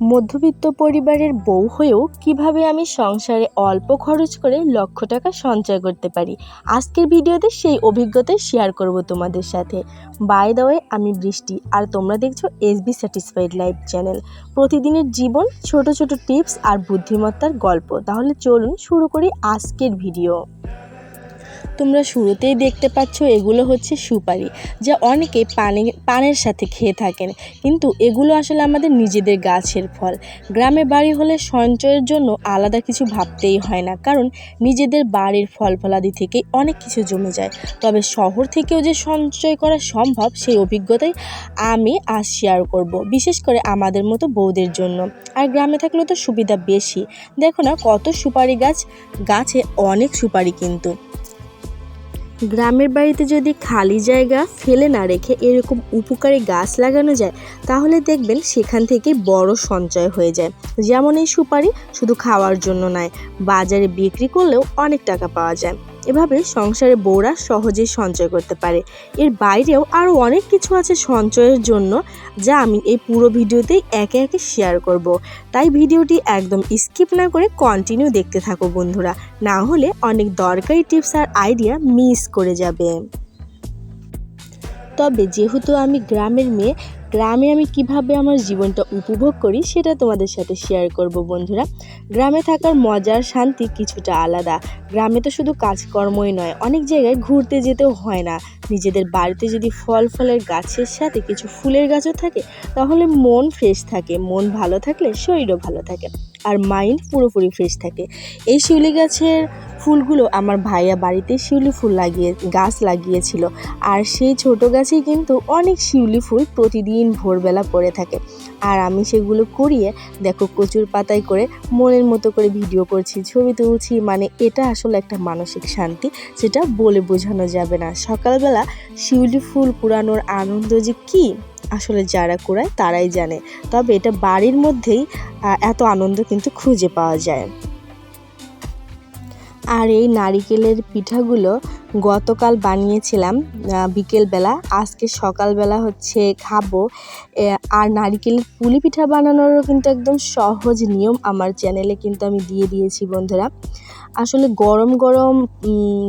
মধ্যবিত্ত পরিবারের বউ হয়েও কিভাবে আমি সংসারে অল্প খরচ করে লক্ষ টাকা সঞ্চয় করতে পারি, আজকের ভিডিওতে সেই অভিজ্ঞতাই শেয়ার করব তোমাদের সাথে। বাই দ্য ওয়ে, আমি বৃষ্টি আর তোমরা দেখছো এসবি স্যাটিসফাইড লাইফ চ্যানেল। প্রতিদিনের জীবন, ছোট ছোট টিপস আর বুদ্ধিমত্তার গল্প। তাহলে চলুন শুরু করি আজকের ভিডিও। তোমরা শুরুতেই দেখতে পাচ্ছ এগুলো হচ্ছে সুপারি, যা অনেকে পানের সাথে খেয়ে থাকেন, কিন্তু এগুলো আসলে আমাদের নিজেদের গাছের ফল। গ্রামে বাড়ি হলে সঞ্চয়ের জন্য আলাদা কিছু ভাবতেই হয় না, কারণ নিজেদের বাড়ির ফল ফলাদি থেকে অনেক কিছু জমে যায়। তবে শহর থেকেও যে সঞ্চয় করা সম্ভব, সেই অভিজ্ঞতাই আমি আজ শেয়ার করব, বিশেষ করে আমাদের মতো বউদের জন্য। আর গ্রামে থাকলেও তো সুবিধা বেশি। দেখো না কত সুপারি গাছে অনেক সুপারি। কিন্তু গ্রামের বাড়িতে যদি খালি জায়গা ফেলে না রেখে এরকম উপকারী গাছ লাগানো যায়, তাহলে দেখবেন সেখান থেকে বড় সঞ্চয় হয়ে যায়। যেমন এই সুপারি শুধু খাওয়ার জন্য নয়, বাজারে বিক্রি করলেও অনেক টাকা পাওয়া যায়। এভাবে সংসারে বউরা সহজেই সঞ্চয় করতে পারে। এর বাইরেও আরও অনেক কিছু আছে সঞ্চয়ের জন্য, যা আমি এই পুরো ভিডিওতেই একে একে শেয়ার করব। তাই ভিডিওটি একদম স্কিপ না করে কন্টিনিউ দেখতে থাকো বন্ধুরা, না হলে অনেক দরকারি টিপস আর আইডিয়া মিস করে যাবে। তবে যেহেতু আমি গ্রামের মেয়ে, গ্রামে আমি কিভাবে আমার জীবনটা উপভোগ করি সেটা তোমাদের সাথে শেয়ার করব বন্ধুরা। গ্রামে থাকার মজার শান্তি কিছুটা আলাদা। গ্রামে তো শুধু কাজকর্মই নয়, অনেক জায়গায় ঘুরতে যেতেও হয় না। নিজেদের বাড়িতে যদি ফলের গাছের সাথে কিছু ফুলের গাছও থাকে, তাহলে মন ফ্রেশ থাকে। মন ভালো থাকলে শরীরও ভালো থাকে, আর মাইন্ড পুরোপুরি ফ্রেশ থাকে। এই শিউলি গাছের ফুলগুলো আমার ভাইয়া বাড়িতে শিউলি ফুল গাছ লাগিয়েছিল, আর সেই ছোট গাছেই কিন্তু অনেক শিউলি ফুল প্রতিদিন ভোরবেলা পড়ে থাকে। আর আমি সেগুলো কুড়িয়ে দেখো কচুর পাতায় করে মনের মতো করে ভিডিও করছি, ছবি তুলছি। মানে এটা আসলে একটা মানসিক শান্তি, যেটা বলে বোঝানো যাবে না। সকালবেলা শিউলি ফুল কুড়ানোর আনন্দ যে কী, আসলে যারা কুড়ায় তারাই জানে। তবে এটা বাড়ির মধ্যেই এত আনন্দ কিন্তু খুঁজে পাওয়া যায়। আর এই নারিকেলের পিঠাগুলো গতকাল বানিয়েছিলাম বিকেলবেলা, আজকে সকালবেলা হচ্ছে খাবো। আর নারিকেলের পুলি পিঠা বানানোরও কিন্তু একদম সহজ নিয়ম আমার চ্যানেলে কিন্তু আমি দিয়ে দিয়েছি বন্ধুরা। আসলে গরম গরম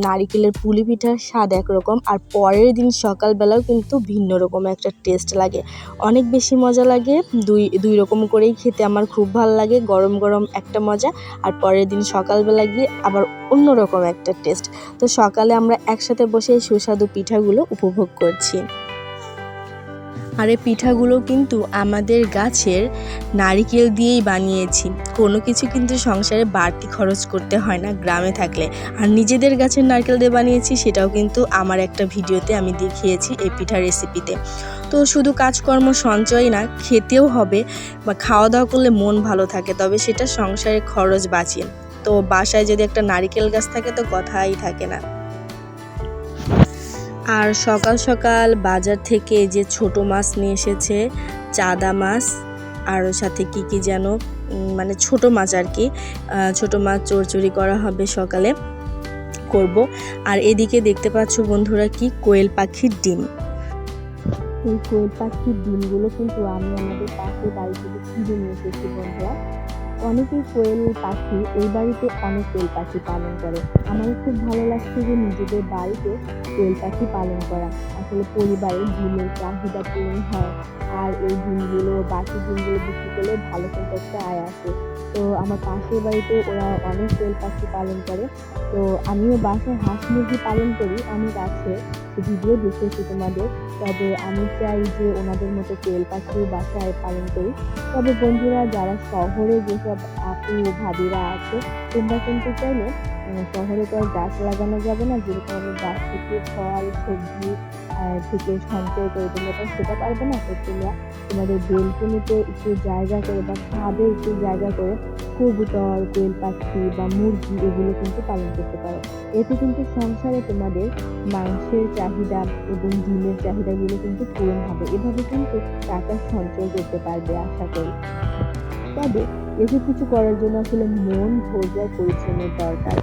নারিকেলের পুলি পিঠার স্বাদ একরকম, আর পরের দিন সকালবেলাও কিন্তু ভিন্ন রকম একটা টেস্ট লাগে, অনেক বেশি মজা লাগে। দুই রকম করেই খেতে আমার খুব ভালো লাগে। গরম গরম একটা মজা, আর পরের দিন সকালবেলা গিয়ে আবার অন্যরকম একটা টেস্ট। তো সকালে আমরা একসাথে বসে এই সুস্বাদু পিঠাগুলো উপভোগ করছি। আর এই পিঠাগুলো কিন্তু আমাদের গাছের নারিকেল দিয়েই বানিয়েছি। কোনো কিছু কিন্তু সংসারে বাড়তি খরচ করতে হয় না গ্রামে থাকলে। আর নিজেদের গাছের নারকেল দিয়ে বানিয়েছি, সেটাও কিন্তু আমার একটা ভিডিওতে আমি দেখিয়েছি এই পিঠার রেসিপিতে। তো শুধু কাজকর্ম সঞ্চয় না, খেতেও হবে, বা খাওয়া দাওয়া করলে মন ভালো থাকে, তবে সেটা সংসারের খরচ বাঁচিয়ে। তো বাসায় যদি একটা নারিকেল গাছ থাকে তো কথাই থাকে না। আর সকাল সকাল বাজার থেকে যে ছোট মাছ নিয়ে এসেছে, চাদা মাছ, আর সাথে কি যেন মানে ছোট মাছ আর কি, ছোট মাছ চচ্চড়ি করা হবে সকালে করব। আর এদিকে দেখতে পাচ্ছ বন্ধুরা কি কোয়েল পাখির ডিম। এই কোয়েল পাখির ডিমগুলো কিন্তু আমি আমাদের পাশে বাড়ি থেকে কিনে নিয়ে এসেছি বন্ধুরা। অনেকেই কোয়েল পাখি, এই বাড়িতে অনেক কোয়েল পাখি পালন করে। আমার খুব ভালো লাগছে যে নিজেদের বাড়িতে কোয়েল পাখি পালন করা। আসলে পরিবারের ডিমের চাহিদা পূরণ হয়, আর এই ডিমগুলো বাকি ডিমগুলো বিক্রি করলে ভালো কিন্তু একটা আয় আসে। তো আমার পাশের বাড়িতে ওরা অনেক কোয়েল পাখি পালন করে। তো আমিও বাসায় হাঁস মুরগি পালন করি, আমি গাছে ভিডিও দেখেছি তোমাদের। তবে আমি চাই যে ওনাদের মতো কোয়েল পাখিও বাসায় পালন করি। তবে বন্ধুরা, যারা শহরে যেসব আপু ভাবিরা আছে, তোমরা কিন্তু চাইলে, শহরে তো আর গাছ লাগানো যাবে না, যেরকম আমি গাছ থেকে ফল সবজি থেকে সঞ্চয় করে তোমরা তো সেটা পারবে না। তো তোমরা তোমাদের বেলকনিতে একটু জায়গা করে বা ছাদে একটু জায়গা করে কবুতর, কোয়েল পাখি বা মুরগি এগুলো কিন্তু পালন করতে পারো। এতে কিন্তু সংসারে তোমাদের মাংসের চাহিদা এবং ডিমের চাহিদাগুলো কিন্তু পূরণ হবে। এভাবে কিন্তু টাকা সঞ্চয় করতে পারবে আশা করি। তবে এসব কিছু করার জন্য আসলে মন ধৈর্য পরিশ্রমের দরকার।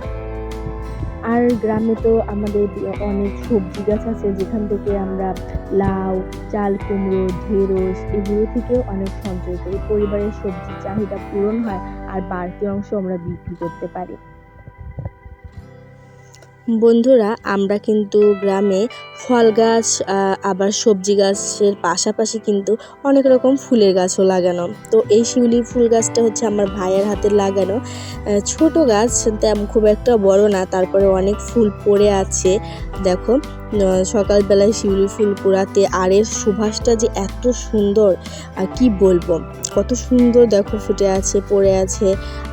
আর গ্রামে তো আমাদের অনেক সবজি গাছ আছে, যেখান থেকে আমরা লাউ, চাল কুমড়ো, ঢেঁড়স এগুলো থেকেও অনেক সঞ্চয় করি। পরিবারের সবজির চাহিদা পূরণ হয় আর বাড়তি অংশ আমরা বিক্রি করতে পারি। বন্ধুরা, আমরা কিন্তু গ্রামে ফল গাছ আবার সবজি গাছের পাশাপাশি কিন্তু অনেক রকম ফুলের গাছও লাগানো। তো এই শিউলি ফুল গাছটা হচ্ছে আমার ভাইয়ের হাতে লাগানো। ছোট গাছ, তেমন খুব একটা বড় না, তারপরে অনেক ফুল পড়ে আছে। দেখো সকালবেলায় শিউলি ফুল কুড়াতে আর এর সুবাসটা যে এত সুন্দর, আর কি বলবো, কত সুন্দর দেখো ফুটে আছে, পড়ে আছে।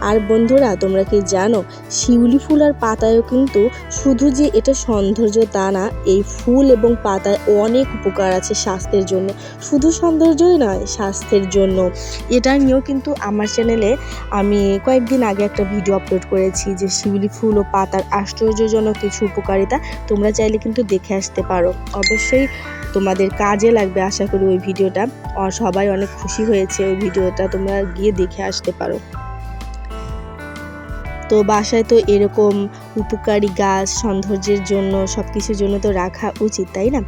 আর বন্ধুরা, তোমরা কি জানো শিউলি ফুল আর পাতায়ও কিন্তু শুধু যে এটা সৌন্দর্য তা না, এই ফুল এবং পাতায় অনেক উপকার আছে স্বাস্থ্যের জন্য। শুধু সৌন্দর্যই নয়, স্বাস্থ্যের জন্য। এটা নিয়েও কিন্তু আমার চ্যানেলে আমি কয়েকদিন আগে একটা ভিডিও আপলোড করেছি যে শিউলি ফুল ও পাতার আশ্চর্যজনক কিছু উপকারিতা। তোমরা চাইলে কিন্তু দেখে আসতে পারো, অবশ্যই তোমাদের কাজে লাগবে আশা করি ওই ভিডিওটা। সবাই অনেক খুশি হয়েছে ওই ভিডিওটা, তোমরা গিয়ে দেখে আসতে পারো। তো বাসায় তো এরকম উপকারী গাছ সৌন্দর্যের জন্য সব কিছুর জন্য তো রাখা উচিত, তাই না?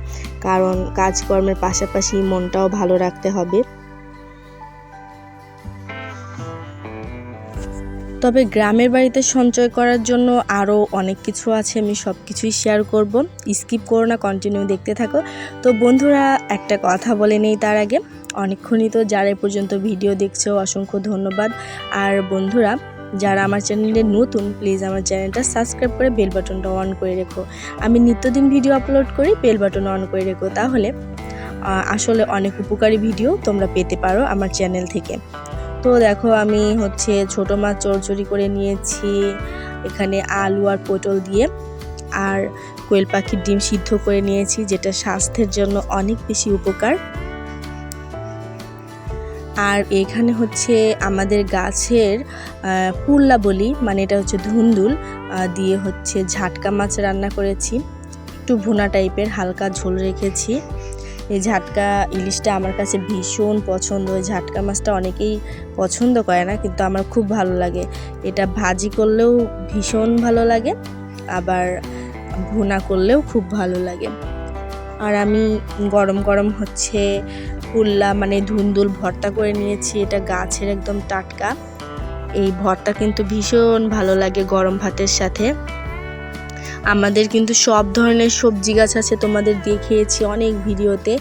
কারণ কাজকর্মের পাশাপাশি মনটাও ভালো রাখতে হবে। তবে গ্রামের বাড়িতে সঞ্চয় করার জন্য আরও অনেক কিছু আছে, আমি সব কিছুই শেয়ার করব, স্কিপ করো না, কন্টিনিউ দেখতে থাকো। তো বন্ধুরা, একটা কথা বলে নেই তার আগে, অনেকক্ষণই তো যারা এ পর্যন্ত ভিডিও দেখছো অসংখ্য ধন্যবাদ। আর বন্ধুরা, যারা আমার চ্যানেলে নতুন, প্লিজ আমার চ্যানেলটা সাবস্ক্রাইব করে বেল বাটনটা অন করে রেখো। আমি নিত্যদিন ভিডিও আপলোড করি, বেল বাটন অন করে রেখো, তাহলে আসলে অনেক উপকারী ভিডিও তোমরা পেতে পারো আমার চ্যানেল থেকে। তো দেখো আমি হচ্ছে ছোট মাছ চড়চড়ি করে নিয়েছি, এখানে আলু আর পটল দিয়ে, আর কোয়েল পাখির ডিম সিদ্ধ করে নিয়েছি, যেটা স্বাস্থ্যের জন্য অনেক বেশি উপকার। আর এখানে হচ্ছে আমাদের গাছের পুল্লা বলি, মানে এটা হচ্ছে ধুন্দুল দিয়ে হচ্ছে ঝাটকা মাছ রান্না করেছি, একটু ভুনা টাইপের, হালকা ঝোল রেখেছি। এই ঝাটকা ইলিশটা আমার কাছে ভীষণ পছন্দ। ওই ঝাটকা মাছটা অনেকেই পছন্দ করে না, কিন্তু আমার খুব ভালো লাগে। এটা ভাজি করলেও ভীষণ ভালো লাগে, আবার ভুনা করলেও খুব ভালো লাগে। আর আমি গরম গরম হচ্ছে পুল্লা মানে ধুন্দুল ভর্তা করে নিয়েছি, এটা গাছের একদম টাটকা। এই ভর্তা কিন্তু ভীষণ ভালো লাগে গরম ভাতের সাথে। আমাদের কিন্তু সব ধরনের সবজি গাছ আছে, তোমাদের দেখিয়েছি অনেক ভিডিওতে,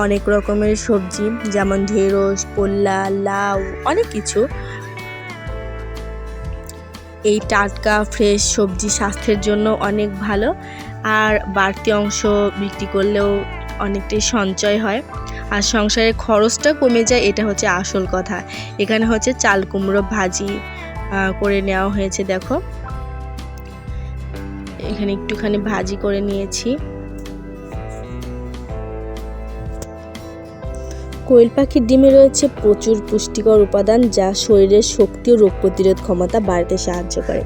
অনেক রকমের সবজি, যেমন ঢেঁড়স, পোল্লা, লাউ, অনেক কিছু। এই টাটকা ফ্রেশ সবজি স্বাস্থ্যের জন্য অনেক ভালো, আর বাড়তি অংশ বিক্রি করলেও অনেকটাই সঞ্চয় হয়, আর সংসারের খরচটা কমে যায়, এটা হচ্ছে আসল কথা। এখানে হচ্ছে চাল কুমড়ো ভাজি করে নেওয়া হয়েছে, দেখো এখানে একটুখানি ভাজি করে নিয়েছি। কোয়েল পাখির ডিমে রয়েছে প্রচুর পুষ্টিকর উপাদান, যা শরীরের শক্তি ও রোগ প্রতিরোধ ক্ষমতা বাড়াতে সাহায্য করে।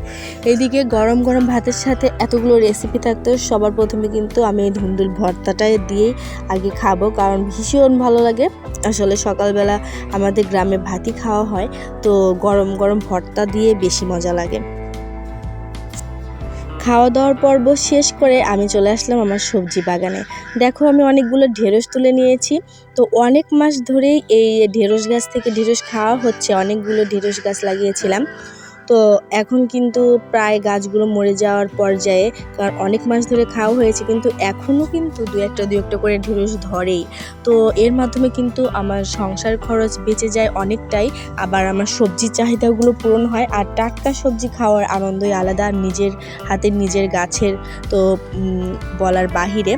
এইদিকে গরম গরম ভাতের সাথে এতগুলো রেসিপি থাকতেও সবার প্রথমে কিন্তু আমি এই ধুন্দুল ভর্তাটাই দিয়েই আগে খাবো, কারণ ভীষণ ভালো লাগে। আসলে সকালবেলা আমাদের গ্রামে ভাতই খাওয়া হয়, তো গরম গরম ভর্তা দিয়ে বেশি মজা লাগে। খাওয়া দাওয়ার পর্ব শেষ করে আমি চলে আসলাম আমার সবজি বাগানে। দেখো আমি অনেকগুলো ঢেঁড়স তুলে নিয়েছি। তো অনেক মাস ধরেই এই ঢেঁড়স গাছ থেকে ঢেঁড়স খাওয়া হচ্ছে, অনেকগুলো ঢেঁড়স গাছ লাগিয়েছিলাম। তো এখন কিন্তু প্রায় গাছগুলো মরে যাওয়ার পর্যায়ে, কারণ অনেক মাস ধরে খাওয়া হয়েছে, কিন্তু এখনও কিন্তু দু একটা করে ঢেঁড়স ধরেই। তো এর মাধ্যমে কিন্তু আমার সংসার খরচ বেঁচে যায় অনেকটাই, আবার আমার সবজির চাহিদাগুলো পূরণ হয়। আর টাটকা সবজি খাওয়ার আনন্দই আলাদা, নিজের হাতের নিজের গাছের, তো বলার বাহিরে।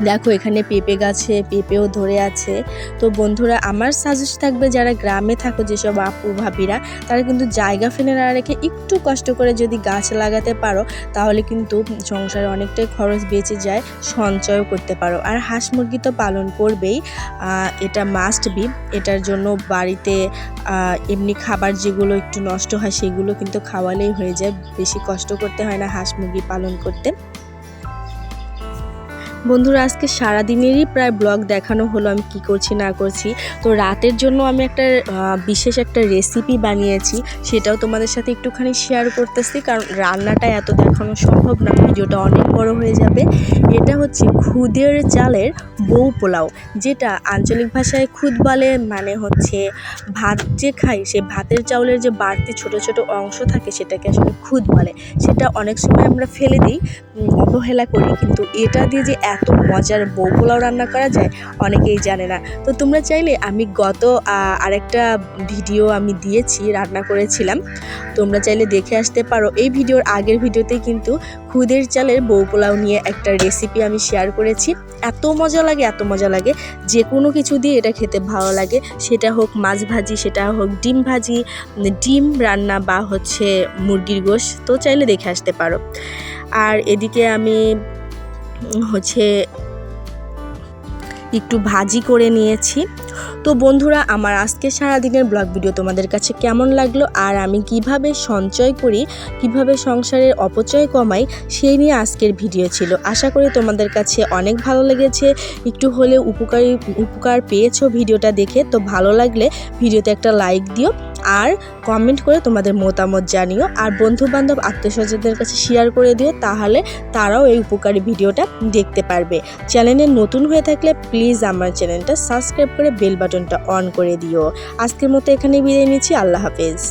দেখো এখানে পেঁপে গাছে পেঁপেও ধরে আছে। তো বন্ধুরা, আমার সাজেস্ট থাকবে, যারা গ্রামে থাকো, যেসব আপু ভাবিরা, তারা কিন্তু জায়গা ফেলে না রেখে একটু কষ্ট করে যদি গাছ লাগাতে পারো, তাহলে কিন্তু সংসারে অনেকটাই খরচ বেঁচে যায়, সঞ্চয়ও করতে পারো। আর হাঁস মুরগি তো পালন করবেই, এটা মাস্ট বি। এটার জন্য বাড়িতে এমনি খাবার যেগুলো একটু নষ্ট হয় সেগুলো কিন্তু খাওয়ালেই হয়ে যায়, বেশি কষ্ট করতে হয় না হাঁস মুরগি পালন করতে। বন্ধুরা আজকে সারাদিনেরই প্রায় ব্লগ দেখানো হলো আমি কি করছি না করছি। তো রাতের জন্য আমি একটা বিশেষ একটা রেসিপি বানিয়েছি, সেটাও তোমাদের সাথে একটুখানি শেয়ার করতেছি, কারণ রান্নাটা এত দেখানো সম্ভব না, ভিডিওটা অনেক বড় হয়ে যাবে। এটা হচ্ছে খুদের চালের বউ পোলাও, যেটা আঞ্চলিক ভাষায় খুদ বলে, মানে হচ্ছে ভাত যে খাই সে ভাতের চাউলের যে বাড়তি ছোট ছোট অংশ থাকে সেটাকে আসলে খুদ বলে। সেটা অনেক সময় আমরা ফেলে দিই, অবহেলা করি, কিন্তু এটা দিয়ে যে এত মজার বউ পোলাও রান্না করা যায় অনেকেই জানে না। তো তোমরা চাইলে, আমি গত আরেকটা ভিডিও আমি দিয়েছি, রান্না করেছিলাম, তোমরা চাইলে দেখে আসতে পারো। এই ভিডিওর আগের ভিডিওতেই কিন্তু খুদের চালের বউ পোলাও নিয়ে একটা রেসিপি আমি শেয়ার করেছি। এত মজা লাগে, এত মজা লাগে, যে কোনো কিছু দিয়ে এটা খেতে ভালো লাগে, সেটা হোক মাছ ভাজি, সেটা হোক ডিম ভাজি, ডিম রান্না, বা হচ্ছে মুরগির গোশ। তো চাইলে দেখে আসতে পারো। আর এদিকে আমি হচ্ছে একটু ভাজি করে নিয়েছি। তো বন্ধুরা, আমার আজকে সারাদিনের ব্লগ ভিডিও তোমাদের কাছে কেমন লাগলো, আর আমি কিভাবে সঞ্চয় করি, কিভাবে সংসারের অপচয় কমাই, সেই নিয়ে আজকের ভিডিও ছিল। আশা করি তোমাদের কাছে অনেক ভালো লেগেছে, একটু হলেও উপকার পেয়েছো ভিডিওটা দেখে। তো ভালো লাগলে ভিডিওতে একটা লাইক দিও, আর কমেন্ট করে তোমাদের মতামত জানিও, আর বন্ধু বান্ধব আত্মীয়স্বজনদের কাছে শেয়ার করে দিও, তাহলে তারাও এই উপকারী ভিডিওটা দেখতে পারবে। চ্যানেলে নতুন হয়ে থাকলে প্লিজ আমার চ্যানেলটা সাবস্ক্রাইব করে বেল বাটনটা অন করে দিও। আজকের মতো এখানেই বিদায় নিচ্ছি। আল্লাহ হাফেজ।